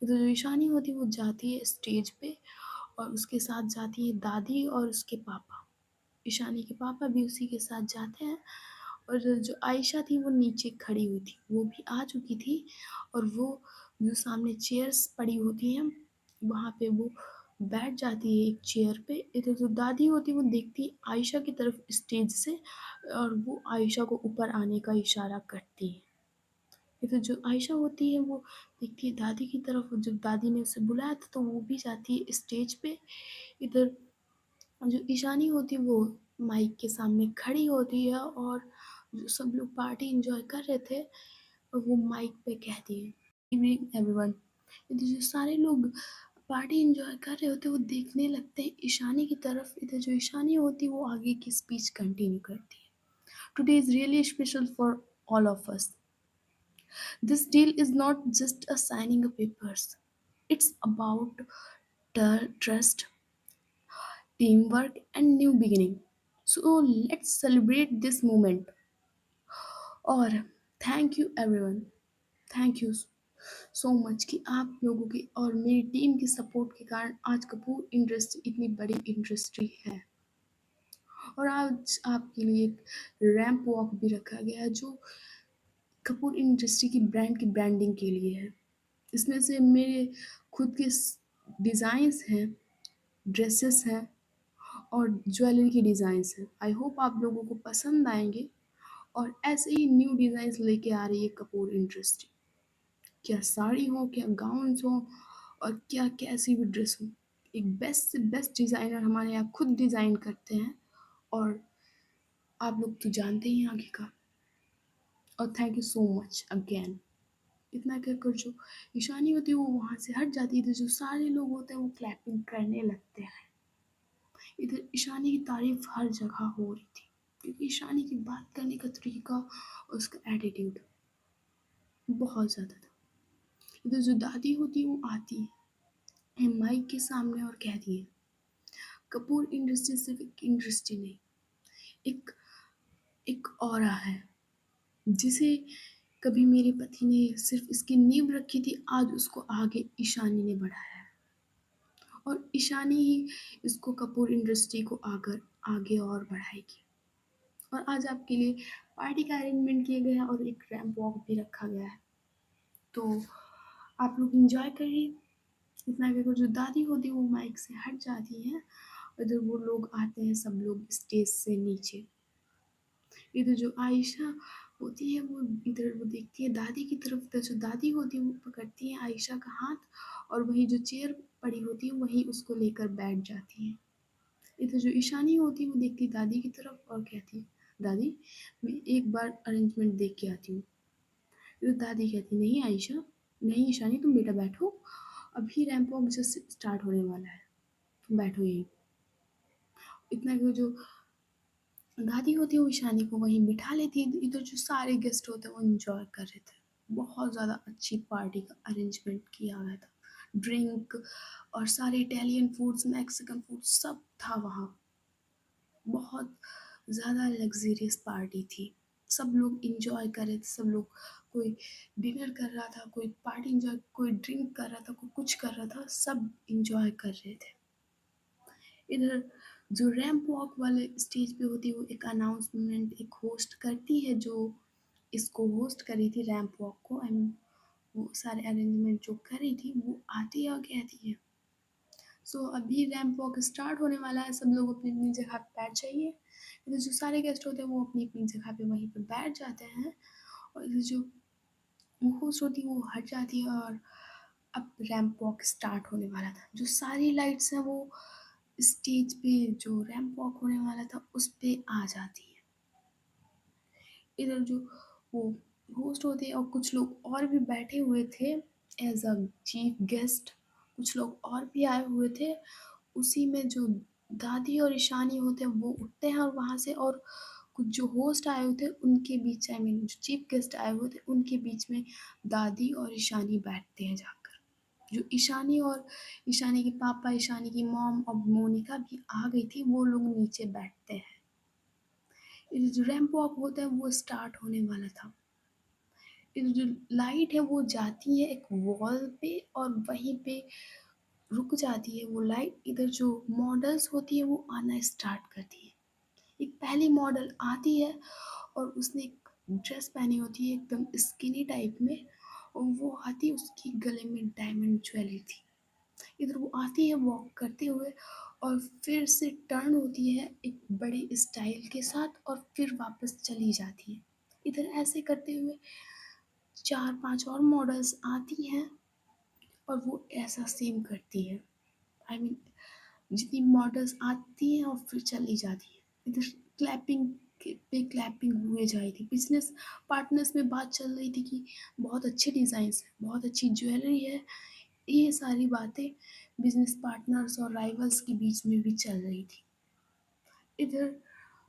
इधर जो ईशानी होती है वो जाती है स्टेज पे और उसके साथ जाती है दादी और उसके पापा। ईशानी के पापा भी उसी के साथ जाते हैं और जो आयशा थी वो नीचे खड़ी हुई थी, वो भी आ चुकी थी। और वो जो सामने चेयर्स पड़ी होती हैं वहाँ पे वो बैठ जाती है एक चेयर पे। इधर जो दादी होती है वो देखती है आयशा की तरफ स्टेज से और वो आयशा को ऊपर आने का इशारा करती है। इधर जो आयशा होती है वो देखती है दादी की तरफ, और जब दादी ने उसे बुलाया था तो वो भी जाती है स्टेज पे। इधर जो ईशानी होती है वो माइक के सामने खड़ी होती है और जो सब लोग पार्टी एंजॉय कर रहे थे वो माइक पे कहती है, इवनिंग एवरीवन। इधर जो सारे लोग पार्टी एंजॉय कर रहे होते हैं वो देखने लगते हैं ईशानी की तरफ। इधर जो ईशानी होती है वो आगे की स्पीच कंटिन्यू करती है, today is really special for all of us, this deal is not just a signing of papers, it's about trust, teamwork, and new beginning. So let's celebrate this moment. और thank you everyone, thank you so much कि आप लोगों की और मेरी team की support के कारण आज कपूर इंडस्ट्री इतनी बड़ी इंडस्ट्री है। और आज आपके लिए एक रैंप वॉक भी रखा गया है जो कपूर इंडस्ट्री की ब्रांड की ब्रांडिंग के लिए है। इसमें से मेरे खुद के डिज़ाइंस हैं, ड्रेसेस हैं और ज्वेलरी की डिज़ाइंस हैं। आई होप आप लोगों को पसंद आएँगे और ऐसे ही न्यू डिज़ाइंस लेके आ रही है कपूर इंडस्ट्री। क्या साड़ी हो, क्या गाउन्स हो और क्या कैसी भी ड्रेस हो। एक बेस्ट से बेस्ट डिज़ाइनर हमारे यहाँ खुद डिज़ाइन करते हैं और आप लोग तो जानते ही हैं आगे का। और thank you so much again. इतना कहकर जो ईशानी होती है वो वहाँ से हट जाती है, तो जो सारे लोग होते हैं वो क्लैपिंग करने लगते हैं। इधर ईशानी की तारीफ हर जगह हो रही थी क्योंकि ईशानी की बात करने का तरीका और उसका एटीट्यूड बहुत ज़्यादा था। इधर जो दादी होती है वो आती है माइक के सामने और कहती है, कपूर इंडस्ट्री सिर्फ एक इंडस्ट्री नहीं, एक एक ऑरा है जिसे कभी मेरे पति ने सिर्फ इसकी नींव रखी थी, आज उसको आगे ईशानी ने बढ़ाया है और ईशानी ही इसको कपूर इंडस्ट्री को आगर आगे और बढ़ाएगी। और आज आपके लिए पार्टी का अरेंजमेंट किया गया है और एक रैंप वॉक भी रखा गया है, तो आप लोग इंजॉय करिए। इतना कहकर जो दादी होती है वो माइक से हट जाती है। इधर वो लोग आते हैं, सब लोग स्टेज से नीचे। इधर जो आयशा होती है वो इधर वो देखती है दादी की तरफ, तो जो दादी होती है वो पकड़ती है आयशा का हाथ और वही जो चेयर पड़ी होती है वहीं उसको लेकर बैठ जाती है। इधर जो ईशानी होती है वो देखती है दादी की तरफ और कहती है, दादी मैं एक बार अरेंजमेंट देख के आती हूँ। तो दादी कहती, नहीं आयशा, नहीं ईशानी, तुम बेटा बैठो, अभी रैंप वॉक जस्ट स्टार्ट होने वाला है, तुम बैठो यहीं। इतना कि जो दादी होती है वो ईशानी को वहीं बिठा लेती है। इधर जो सारे गेस्ट होते हैं वो एंजॉय कर रहे थे। बहुत ज़्यादा अच्छी पार्टी का अरेंजमेंट किया गया था। ड्रिंक और सारे इटालियन फूड्स, मैक्सिकन फूड सब था वहाँ। बहुत ज़्यादा लग्ज़रियस पार्टी थी। सब लोग एंजॉय कर रहे थे, सब लोग, कोई डिनर कर रहा था, कोई पार्टी एंजॉय, कोई ड्रिंक कर रहा था, कोई कुछ कर रहा था, सब एंजॉय कर रहे थे। इधर जो रैंप वॉक वाले स्टेज पे होती है वो एक अनाउंसमेंट एक होस्ट करती है, जो इसको होस्ट करी थी रैंप वॉक को, एंड वो सारे अरेंजमेंट जो करी थी वो आती है और कहती है, सो अभी रैंप वॉक स्टार्ट होने वाला है, सब लोग अपनी अपनी जगह पे बैठ जाइए। इधर जो सारे गेस्ट होते हैं वो अपनी अपनी जगह पे वहीं पे बैठ जाते हैं और इधर जो होस्ट होती है वो हट जाती है और अब रैंप वॉक स्टार्ट होने वाला था। जो सारी लाइट्स हैं वो स्टेज पे जो रैंप वॉक होने वाला था उस पे आ जाती है। इधर जो वो होस्ट होते हैं और कुछ लोग और भी बैठे हुए थे एज अ चीफ गेस्ट, कुछ लोग और भी आए हुए थे। उसी में जो दादी और ईशानी होते हैं वो उठते हैं और वहाँ से, और कुछ जो होस्ट आए हुए थे उनके बीच, आई मीन जो चीफ गेस्ट आए हुए थे उनके बीच में दादी और ईशानी बैठते हैं जाकर। जो ईशानी और ईशानी के पापा, ईशानी की मॉम और मोनिका भी आ गई थी, वो लोग नीचे बैठते हैं। ये जो रैंप वॉक होता है वो स्टार्ट होने वाला था। ये जो लाइट है वो जाती है एक वॉल पे और वहीं पे रुक जाती है वो लाइट। इधर जो मॉडल्स होती है वो आना स्टार्ट करती है। एक पहली मॉडल आती है और उसने एक ड्रेस पहनी होती है एकदम स्किनी टाइप में, और वो आती है, उसकी गले में डायमंड ज्वेलरी थी। इधर वो आती है वॉक करते हुए और फिर से टर्न होती है एक बड़े स्टाइल के साथ और फिर वापस चली जाती है। इधर ऐसे करते हुए 4-5 और मॉडल्स आती हैं और वो ऐसा सेम करती है। आई मीन जितनी मॉडल्स आती हैं और फिर चली जाती हैं। इधर क्लैपिंग पे क्लैपिंग हुए जा रही थी। बिजनेस पार्टनर्स में बात चल रही थी कि बहुत अच्छे डिज़ाइंस हैं, बहुत अच्छी ज्वेलरी है। ये सारी बातें बिजनेस पार्टनर्स और राइवल्स के बीच में भी चल रही थी। इधर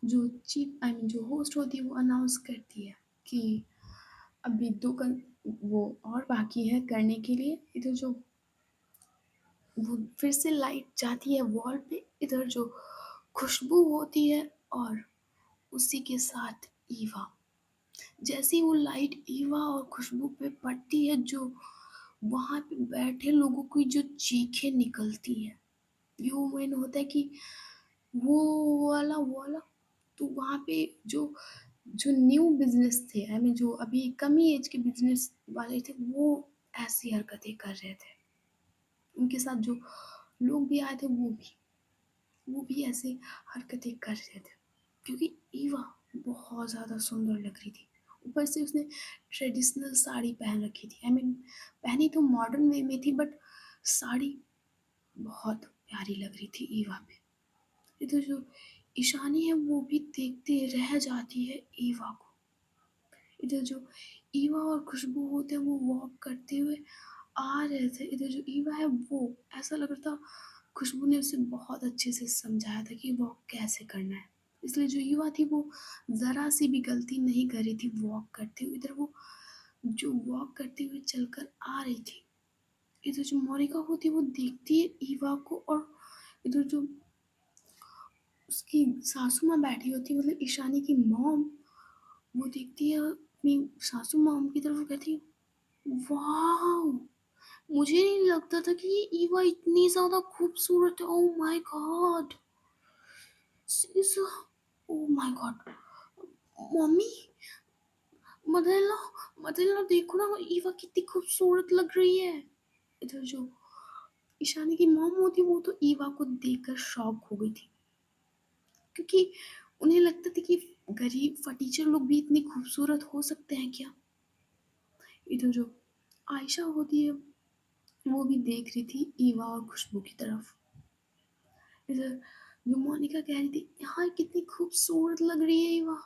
जो चीफ, आई मीन जो होस्ट होती है वो अनाउंस करती है कि अभी 2 वो और बाकी है करने के लिए। इधर जो वो फिर से लाइट जाती है वॉल पे, इधर जो खुशबू होती है और उसी के साथ ईवा। जैसे ही वो लाइट ईवा और खुशबू पे पड़ती है, जो वहाँ पे बैठे लोगों की जो चीखें निकलती हैं, ये मोमेंट होता है कि वो वाला तो वहाँ पे जो जो न्यू बिज़नेस थे, आई मीन जो अभी कम ही ऐज के बिज़नेस वाले थे, वो ऐसी हरकतें कर रहे थे। उनके साथ जो लोग भी आए थे वो भी ऐसे हरकतें कर रहे थे। क्योंकि ईवा बहुत ज़्यादा सुंदर लग रही थी। ऊपर से उसने ट्रेडिशनल साड़ी पहन रखी थी। आई मीन पहनी तो मॉडर्न वे में थी, बट साड़ी बहुत प्यारी लग रही थी ईवा पे। इधर जो ईशानी है वो भी देखते रह जाती है ईवा को। इधर जो ईवा और खुशबू होते हैं वो वॉक करते हुए आ रहे थे। इधर जो ईवा है वो ऐसा लग रहा था खुशबू ने उसे बहुत अच्छे से समझाया था कि वॉक कैसे करना है। इसलिए जो ईवा थी वो ज़रा सी भी गलती नहीं कर रही थी वॉक करते हुए। इधर वो जो वॉक करते हुए चलकर आ रही थी। इधर जो मोनिका होती है वो देखती है ईवा को, और इधर जो उसकी सासू माँ बैठी होती है, मतलब ईशानी की मॉम, वो देखती है अपनी सासू मॉम की तरफ, वो कहती है वाओ! मुझे नहीं लगता था कि ये ईवा इतनी ज़्यादा खूबसूरत है। Oh my God! She is a oh my God! Mummy, mother-in-law, mother-in-law देखो ना ईवा कितनी खूबसूरत लग रही है। इधर जो ईशानी की मॉम होती है वो तो ईवा को देखकर शॉक हो गई थी। क्योंकि उन्हें लगता था कि गरीब फटीचर लोग भी इतने खूबसूरत हो सकते हैं क्या? इधर जो आयशा होती है वो भी देख रही थी ईवा और खुशबू की तरफ। इधर जो मोनिका कह रही थी यहाँ कितनी खूबसूरत लग रही है Eva,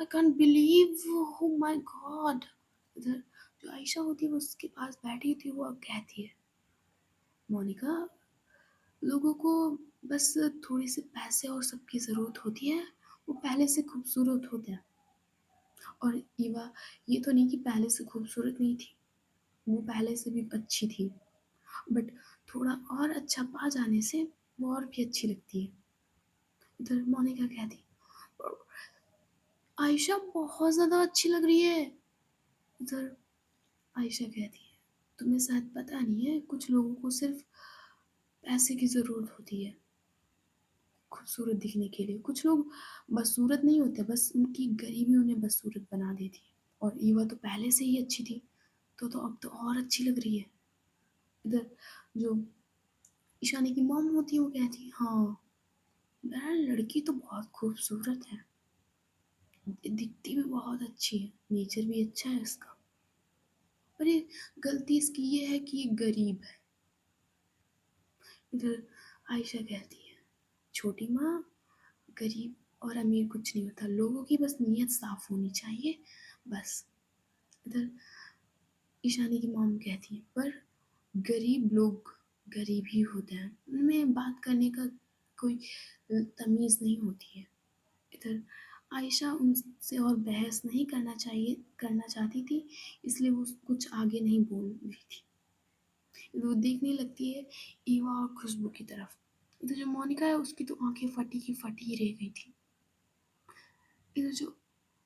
I can't believe, oh my God. इधर जो आयशा होती है वो उसके पास बैठी थी, वो अब कहती है मोनिका, लोगों को बस थोड़े से पैसे और सबकी ज़रूरत होती है, वो पहले से खूबसूरत होते हैं। और ईवा ये तो नहीं कि पहले से खूबसूरत नहीं थी, वो पहले से भी अच्छी थी, बट थोड़ा और अच्छा पा जाने से वो और भी अच्छी लगती है। इधर मोनिका कहती आयशा बहुत ज़्यादा अच्छी लग रही है। इधर आयशा कहती है तुम्हें शायद पता नहीं है, कुछ लोगों को सिर्फ पैसे की ज़रूरत होती है खूबसूरत दिखने के लिए। कुछ लोग बदसूरत नहीं होते, बस उनकी गरीबी उन्हें बदसूरत बना देती है। और ईवा तो पहले से ही अच्छी थी, तो अब तो और अच्छी लग रही है। इधर जो ईशानी की मॉम होती है वो कहती है हाँ, यार लड़की तो बहुत खूबसूरत है, दिखती भी बहुत अच्छी है, नेचर भी अच्छा है इसका, पर ये गलती इसकी ये है कि ये गरीब है। इधर आयशा कहती है छोटी माँ, गरीब और अमीर कुछ नहीं होता, लोगों की बस नीयत साफ होनी चाहिए, बस। इधर ईशानी की मॉम कहती है पर गरीब लोग गरीब ही होते हैं, उनमें बात करने का कोई तमीज़ नहीं होती है। इधर आयशा उनसे और बहस नहीं करना चाहती थी, इसलिए वो कुछ आगे नहीं बोल रही थी। वो देखने लगती है ईवा और खुशबू की तरफ। इधर जो मोनिका है उसकी तो आंखें फटी की फटी ही रह गई थी। इधर जो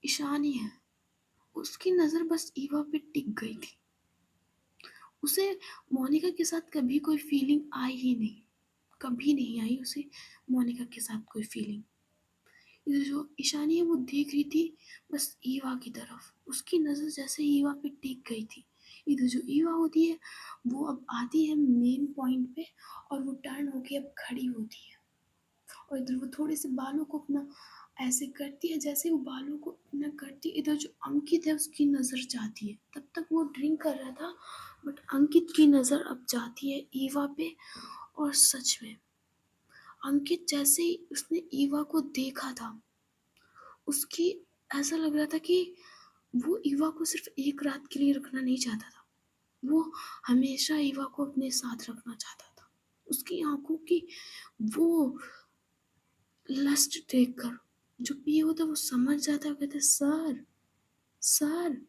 ईशानी है उसकी नज़र बस ईवा पे टिक गई थी। उसे मोनिका के साथ कभी कोई फीलिंग आई ही नहीं, कभी नहीं आई उसे मोनिका के साथ कोई फीलिंग। इधर जो ईशानी है वो देख रही थी बस ईवा की तरफ, उसकी नज़र जैसे ईवा पे टिक गई थी। इधर जो ईवा होती है वो अब आती है मेन पॉइंट पे, और वो टर्न होके अब खड़ी होती है, और इधर वो थोड़े से बालों को अपना ऐसे करती है, जैसे वो बालों को अपना करती है इधर जो अंकित है उसकी नज़र जाती है। तब तक वो ड्रिंक कर रहा था, बट अंकित की नज़र अब जाती है ईवा पे, और सच में अंकित जैसे ही उसने ईवा को देखा था, उसकी ऐसा लग रहा था कि वो ईवा को सिर्फ एक रात के लिए रखना नहीं चाहता था, वो हमेशा ईवा को अपने साथ रखना चाहता था। उसकी आंखों की वो लस्ट देखकर जो पिए होता वो समझ जाता है, वो कहता है सर, सर।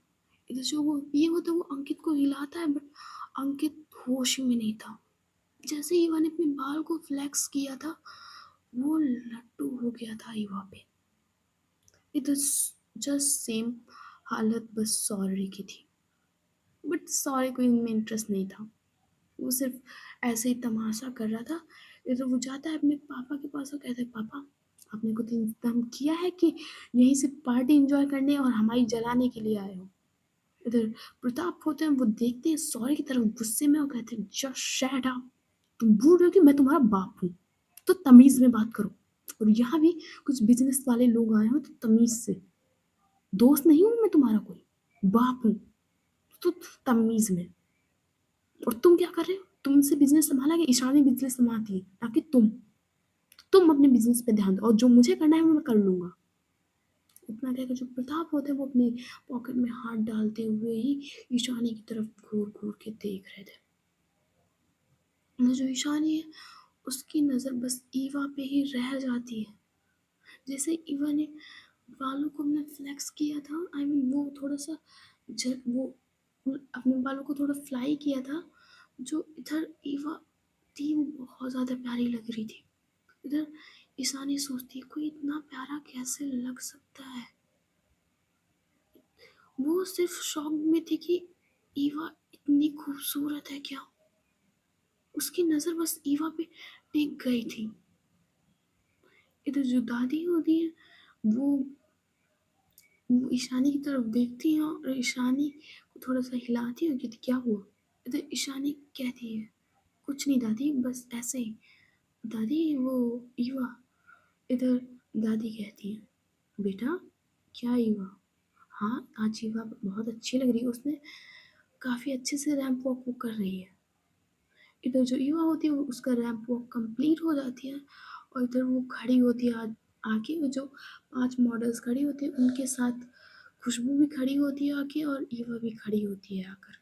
इधर जो वो पिए होता वो अंकित को हिलाता है, बट अंकित होश में नहीं था। जैसे ईवा ने अपने बाल को फ्लेक्स किया था, वो लट्टू हो गया था ईवा पे। इधर जस्ट सेम हालत बस सॉरी की थी, बट सॉरी को इनमें इंटरेस्ट नहीं था, वो सिर्फ ऐसे ही तमाशा कर रहा था। इधर वो जाता है अपने पापा के पास और कहता है पापा आपने कुछ इंतज़ाम किया है कि यहीं से पार्टी एन्जॉय करने और हमारी जलाने के लिए आए हो? इधर प्रताप होते हैं वो देखते हैं सौर्य की तरफ गुस्से में और कहते हैं जस्ट शट अप, तुम भूल रहे हो कि मैं तुम्हारा बाप हूँ, तो तमीज़ में बात करो। और यहाँ भी कुछ बिज़नेस वाले लोग आए हो तो तमीज़ से, दोस्त नहीं हूँ मैं तुम्हारा कोई, बाप हूँ, तो तमीज़ में। और तुम क्या कर रहे हो? तुमसे बिज़नेस सँभाला गया, ईशानी बिज़नेस सँभालती है, ना कि तुम। तुम अपने बिज़नेस पे ध्यान दो और जो मुझे करना है वो मैं कर लूँगा। इतना कहकर जो प्रताप होते हैं वो अपनी पॉकेट में हाथ डालते हुए ही ईशानी की तरफ घूर-घूर के देख रहे थे। वो जो ईशानी है उसकी नज़र बस ईवा पे ही रह जाती है। जैसे ईवा ने बालों को अपने फ्लेक्स किया था, आई मीन वो थोड़ा-सा वो अपने बालों को थोड़ा फ्लाई किया था, जो इधर ईवा थी वो बहुत ज़्यादा प्यारी लग रही थी। इधर ईशानी सोचती है कोई इतना प्यारा कैसे लग सकता है? वो सिर्फ़ शॉक में थी कि ईवा इतनी खूबसूरत है क्या? उसकी नज़र बस ईवा पे टिक गई थी। इधर जो दादी होती हैं, वो वो ईशानी की तरफ देखती हैं और ईशानी को थोड़ा-सा हिलाती हैं, कहती क्या हुआ? इधर ईशानी कहती है, कुछ नहीं दादी बस ऐसे ही। दादी वो ईवा, इधर दादी कहती हैं, बेटा क्या ईवा? हाँ, आज ईवा बहुत अच्छी लग रही है, उसने काफ़ी अच्छे से रैंप वॉक वो कर रही है। इधर जो ईवा होती है वो उसका रैंप वॉक कंप्लीट हो जाती है और इधर वो खड़ी होती है आके वो जो 5 मॉडल्स खड़ी होती हैं उनके साथ खुशबू भी खड़ी होती है आके और ईवा भी खड़ी होती है आकर।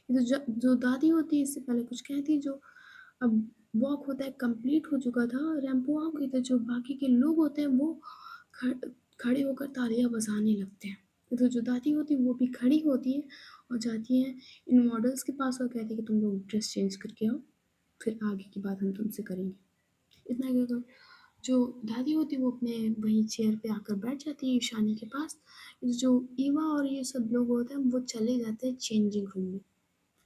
इधर जो दादी होती है इससे पहले कुछ कहती है जो अब वॉक होता है कंप्लीट हो चुका था रैंप वॉक, इधर जो बाकी के लोग होते हैं वो ख खड़े होकर तालियाँ बजाने लगते हैं। इधर जो दादी होती है वो भी खड़ी होती है और जाती हैं इन मॉडल्स के पास और कहती है कि तुम लोग ड्रेस चेंज करके आओ, फिर आगे की बात हम तुमसे करेंगे। इतना कहकर जो दादी होती है वो अपने वहीं चेयर पे आकर बैठ जाती है ईशानी के पास। जो ईवा और ये सब लोग होते हैं वो चले जाते हैं चेंजिंग रूम में।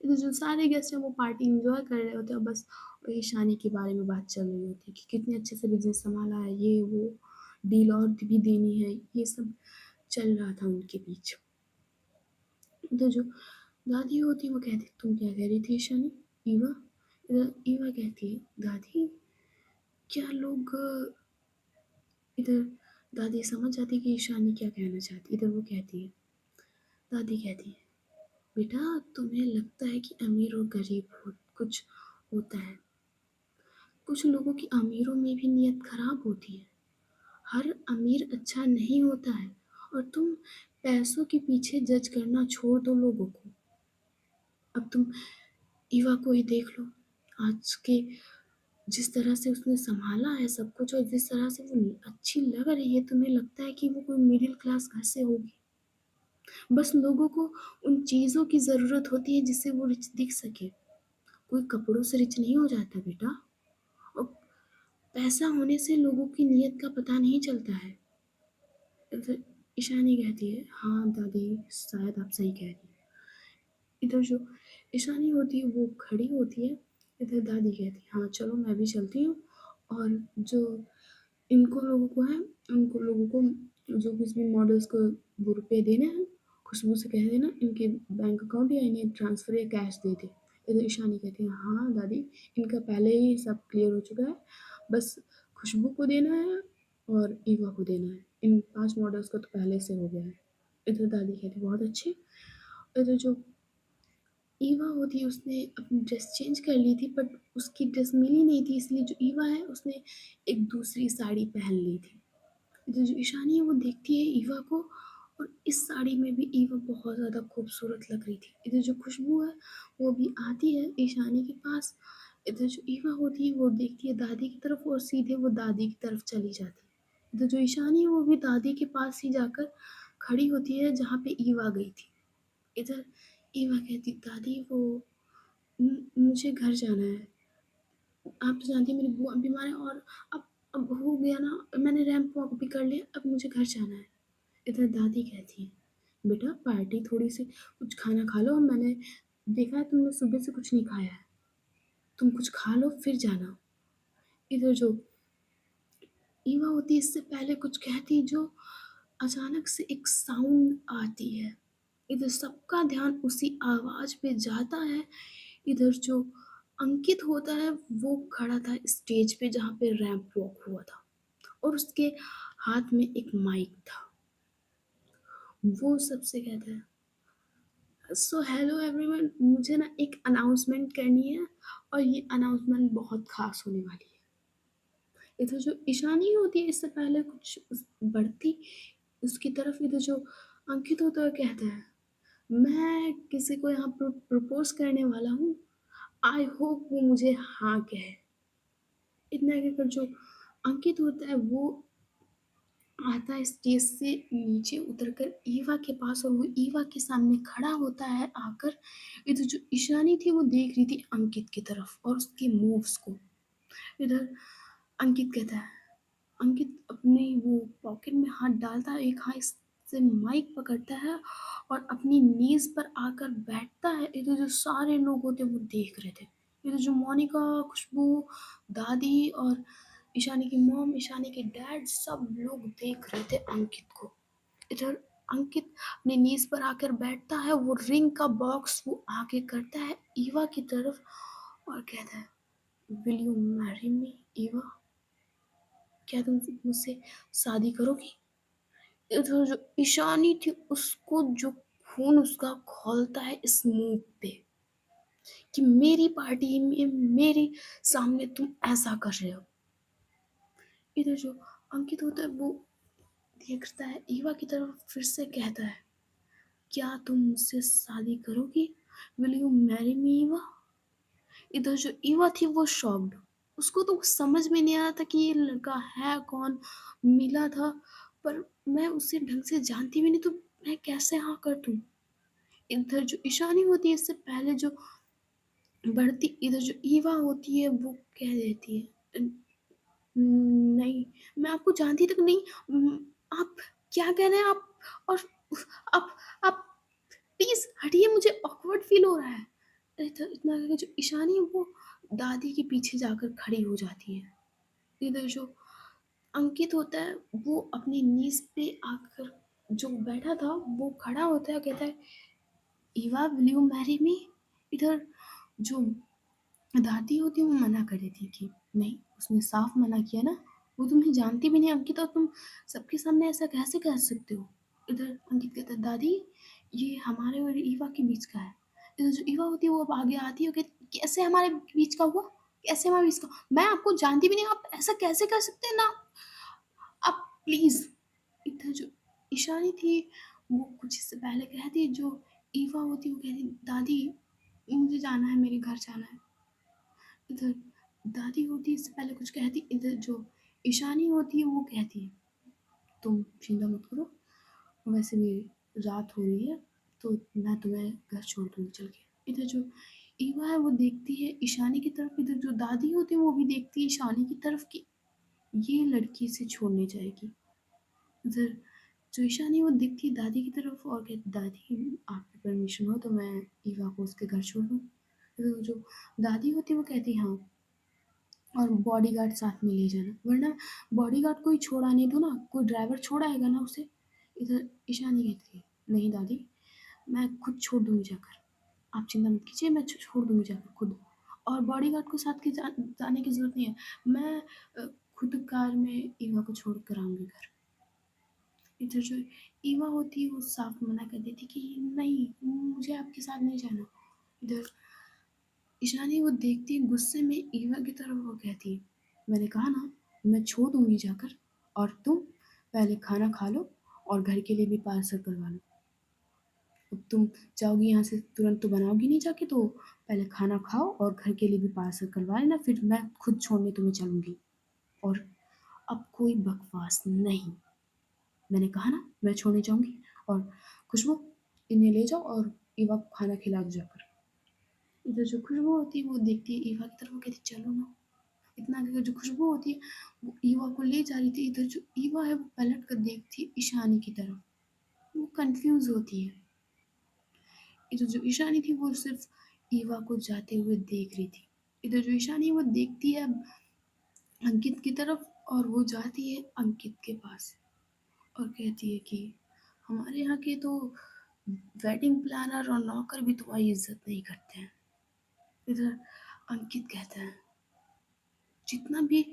इधर जो सारे गेस्ट हैं वो पार्टी एन्जॉय कर रहे होते हैं और बस वही ईशानी के बारे में बात चल रही होती है कि कितने अच्छे से बिज़नेस सँभाला है, ये वो, डील और भी देनी है, ये सब चल रहा था उनके बीच। तो जो दादी होती है वो कहती है तुम क्या कह रही थी ईशानी? ईवा? ईवा कहती है दादी क्या लोग इधर दादी समझ जाती है कि ईशानी क्या कहना चाहती है। इधर वो कहती है दादी कहती है बेटा तुम्हें लगता है कि अमीर और गरीब हो कुछ होता है। कुछ लोगों की अमीरों में भी नीयत खराब होती है। हर अमीर अच्छा नहीं होता है और तुम पैसों के पीछे जज करना छोड़ दो लोगों को। अब तुम ईवा को ही देख लो। आज के जिस तरह से उसने सँभाला है सब कुछ और जिस तरह से वो अच्छी लग रही है, तुम्हें लगता है कि वो कोई मिडिल क्लास घर से होगी। बस लोगों को उन चीज़ों की ज़रूरत होती है जिससे वो रिच दिख सके। कोई कपड़ों से रिच नहीं हो जाता बेटा और पैसा होने से लोगों की नीयत का पता नहीं चलता है। फिर ईशानी कहती है, हाँ दादी शायद आप सही कह रही हैं। इधर जो ईशानी होती है वो खड़ी होती है, इधर दादी कहती है, हाँ चलो मैं भी चलती हूँ और जो इनको लोगों को है, उनको लोगों को जो कुछ भी मॉडल्स को वो रुपए देने हैं, खुशबू से कह देना इनके बैंक अकाउंट या इन्हें ट्रांसफ़र या कैश दे दे। इधर ईशानी कहती है, हाँ दादी इनका पहले ही सब क्लियर हो चुका है, बस खुशबू को देना है और ईवा को देना है। इन 5 मॉडल्स का तो पहले से हो गया है। इधर दादी कहती है, बहुत अच्छे। इधर जो ईवा होती है उसने अपनी ड्रेस चेंज कर ली थी बट उसकी ड्रेस मिली नहीं थी इसलिए जो ईवा है उसने एक दूसरी साड़ी पहन ली थी। इधर जो ईशानी है वो देखती है ईवा को और इस साड़ी में भी ईवा बहुत ज़्यादा खूबसूरत लग रही थी। इधर जो खुशबू है वो भी आती है ईशानी के पास। इधर जो ईवा होती है वो देखती है दादी की तरफ और सीधे वो दादी की तरफ चली जाती है। इधर जो ईशानी है वो भी दादी के पास ही जाकर खड़ी होती है जहाँ पे ईवा गई थी। इधर ईवा कहती दादी वो मुझे घर जाना है। आप तो जानती हैं मेरी बुआ बीमार है और अब हो गया ना मैंने रैंप वॉक भी कर लिया, अब मुझे घर जाना है। इधर दादी कहती है, बेटा पार्टी थोड़ी-सी कुछ खाना खा लो, मैंने देखा है तुमने सुबह से कुछ नहीं खाया है। तुम कुछ खा लो फिर जाना। इधर जो ईवा होती है इससे पहले कुछ कहती जो अचानक से एक साउंड आती है। इधर सबका ध्यान उसी आवाज़ पे जाता है। इधर जो अंकित होता है वो खड़ा था स्टेज पे जहाँ पे रैंप वॉक हुआ था और उसके हाथ में एक माइक था। वो सबसे कहता है, सो हेलो एवरीवन, मुझे ना एक अनाउंसमेंट करनी है और ये अनाउंसमेंट बहुत खास होने वाली है। इधर जो ईशानी होती है इससे पहले कुछ बढ़ती उसकी तरफ, इधर जो अंकित होता है कहता है, मैं किसी को यहाँ प्रपोज करने वाला हूँ, आई होप वो मुझे हाँ कहे। इतना कहकर जो अंकित होता है वो आता है स्टेज से नीचे उतरकर ईवा के पास और वो ईवा के सामने खड़ा होता है आकर। इधर जो ईशानी थी वो देख रही थी अंकित की तरफ और उसके मूव्स को। इधर अंकित कहता है, अंकित अपने वो पॉकेट में हाथ डालता है, एक हाथ से माइक पकड़ता है और अपनी नीज पर आकर बैठता है। इधर जो सारे लोग होते वो देख रहे थे। इधर जो मोनिका, खुशबू, दादी और ईशानी की मॉम, ईशानी के डैड सब लोग देख रहे थे अंकित को। इधर अंकित अपनी नीज पर आकर बैठता है, वो रिंग का बॉक्स वो आगे करता है ईवा की तरफ और कहता है, will you marry me Eva, क्या तुम मुझसे शादी करोगी? इधर जो ईशानी थी उसको जो खून उसका खौलता है इस मूव पे कि मेरी पार्टी में मेरे सामने तुम ऐसा कर रहे हो। इधर जो अंकित होता है वो देखता है ईवा की तरफ, फिर से कहता है, क्या तुम मुझसे शादी करोगी? Will you marry me Eva? इधर जो ईवा थी वो शॉक्ड, उसको तो समझ में नहीं आ रहा था कि ये लड़का है कौन। मिला था पर मैं उसे ढंग से जानती भी नहीं, तो मैं कैसे हाँ कर दूं। इधर जो ईशानी होती है इससे पहले जो बढ़ती, इधर जो ईवा होती है वो कह देती है, नहीं, मैं आपको जानती तक नहीं। आप क्या कह रहे हैं आप? और आप आप प्लीज हटिए, मुझे ऑकवर्ड फील हो रहा है। इधर इतना करके जो ईशानी है वो दादी के पीछे जाकर खड़ी हो जाती है। इधर जो अंकित होता है वो अपनी नीज पे आकर जो बैठा था वो खड़ा होता है, कहता है, Eva will you marry me? इधर जो दादी होती है वो मना कर देती कि नहीं, उसने साफ मना किया ना, वो तुम्हें जानती भी नहीं अंकिता, और तुम सबके सामने ऐसा कैसे कह सकते हो। इधर अंकित कहता है, दादी ये हमारे और ईवा के बीच का है। इधर जो ईवा होती है वो अब आगे आती है और कहती, कैसे हमारे बीच का हुआ? कैसे हमारे बीच का? मैं आपको जानती भी नहीं, आप ऐसा कैसे कर सकते हैं ना, आप प्लीज। इधर जो ईशानी थी वो कुछ इससे पहले कहती, जो ईवा होती वो कहती, दादी मुझे जाना है, मेरे घर जाना है। इधर दादी होती है इससे पहले कुछ कहती, इधर जो ईशानी होती है वो कहती है, तुम चिंता मत करो, वैसे भी रात हो रही है तो मैं तुम्हें घर छोड़ दूंगी चल के। इधर जो ईवा है वो देखती है ईशानी की तरफ, इधर जो दादी होती है वो भी देखती है ईशानी की तरफ कि ये लड़की इसे छोड़ने जाएगी। इधर जो ईशानी वो दिखती है दादी की तरफ और कहती, दादी आपकी परमिशन हो तो मैं ईवा को उसके घर छोड़ दूँ। इधर जो दादी होती है वो कहती, हाँ, और बॉडीगार्ड साथ में ले जाना, वरना बॉडीगार्ड को ही छोड़ आने दो ना, कोई ड्राइवर छोड़ आएगा ना उसे। इधर ईशानी कहती है, नहीं दादी, मैं खुद छोड़ दूंगी जाकर, आप चिंता मत कीजिए, मैं छोड़ दूंगी जाकर खुद, और बॉडीगार्ड को साथ के जाने की जरूरत नहीं है, मैं खुद कार में ईवा को छोड़ कर आऊंगी घर। इधर जो ईवा होती है वो साफ मना कर देती कि नहीं, मुझे आपके साथ नहीं जाना। इधर ईशानी वो देखती है गुस्से में ईवा की तरफ, वो कहती है, मैंने कहा ना, मैं छोड़ दूंगी जाकर, और तुम पहले खाना खा लो और घर के लिए भी पार्सल करवा लो। अब तुम जाओगी यहाँ से तुरंत तो बनाओगी नहीं जाके, तो पहले खाना खाओ और घर के लिए भी पार्सल करवा लेना, फिर मैं खुद छोड़ने तुम्हें चलूंगी। और अब कोई बकवास नहीं, मैंने कहा ना मैं छोड़ने जाऊंगी, और खुशबू इन्हें ले जाओ और ईवा को खाना खिला दो जाकर। इधर जो खुशबू होती है वो देखती है ईवा की तरफ, वो कहती चलो ना। इतना कहकर जो खुशबू होती है वो ईवा को ले जा रही थी। इधर जो ईवा है वो पलट कर देखती है ईशानी की तरफ, वो कंफ्यूज होती है। इधर जो ईशानी थी वो सिर्फ ईवा को जाते हुए देख रही थी। इधर जो ईशानी वो देखती है अंकित की तरफ, और वो जाती है अंकित के पास और कहती है कि हमारे यहाँ के तो वेडिंग प्लानर और नौकर भी तुम्हारी इज्जत नहीं करते हैं। इधर अंकित कहता है जितना भी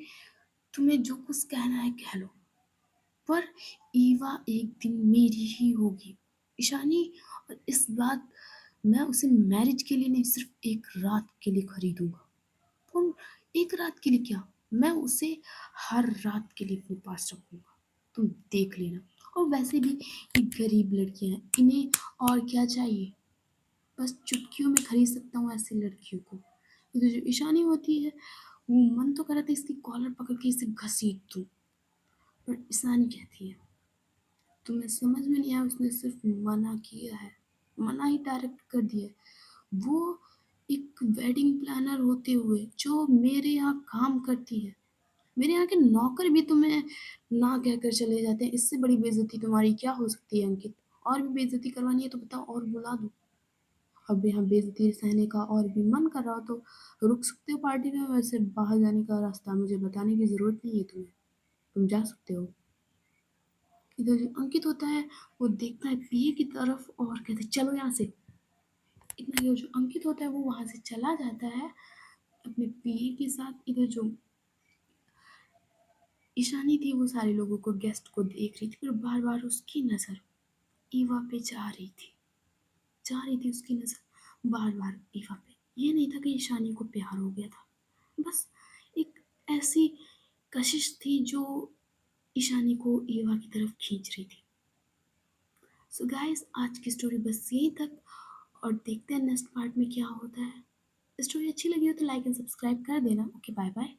तुम्हें जो कुछ कहना है कह लो, पर ईवा एक दिन मेरी ही होगी ईशानी, और इस बात मैं उसे मैरिज के लिए नहीं, सिर्फ एक रात के लिए खरीदूंगा। तुम, एक रात के लिए क्या, मैं उसे हर रात के लिए अपने पास रखूंगा, तुम देख लेना। और वैसे भी ये गरीब लड़कियां हैं, इन्हें और क्या चाहिए, बस चुटकियों में खरीद सकता हूँ ऐसी लड़कियों को। ये तो जो ईशानी होती है, वो मन तो कर रहा था इसकी कॉलर पकड़ के इसे घसीट दूँ, पर ईशानी कहती है तुम्हें समझ में नहीं आया, उसने सिर्फ मना किया है, मना ही डायरेक्ट कर दिया है। वो एक वेडिंग प्लानर होते हुए जो मेरे यहाँ काम करती है, मेरे यहाँ के नौकर भी तुम्हें ना कहकर चले जाते हैं, इससे बड़ी बेइज्जती तुम्हारी क्या हो सकती है अंकित। और भी बेइज्जती करवानी है तो बताओ और बुला दूँ। अब यहाँ बेइज्जती सहने का और भी मन कर रहा हो तो रुक सकते हो पार्टी में, वैसे बाहर जाने का रास्ता मुझे बताने की ज़रूरत नहीं है तुम्हें, तुम जा सकते हो। इधर जो अंकित होता है वो देखता है पीए की तरफ और कहते चलो यहाँ से। इतना ये जो अंकित होता है वो वहाँ से चला जाता है अपने पीए के साथ। इधर जो ईशानी थी वो सारे लोगों को, गेस्ट को देख रही थी, पर बार बार उसकी नज़र ईवा पे जा रही थी उसकी नज़र बार बार ईवा पे। ये नहीं था कि ईशानी को प्यार हो गया था, बस एक ऐसी कशिश थी जो ईशानी को ईवा की तरफ खींच रही थी। सो गाइस, आज की स्टोरी बस यहीं तक, और देखते हैं नेक्स्ट पार्ट में क्या होता है। स्टोरी अच्छी लगी हो तो लाइक एंड सब्सक्राइब कर देना। Okay, bye bye.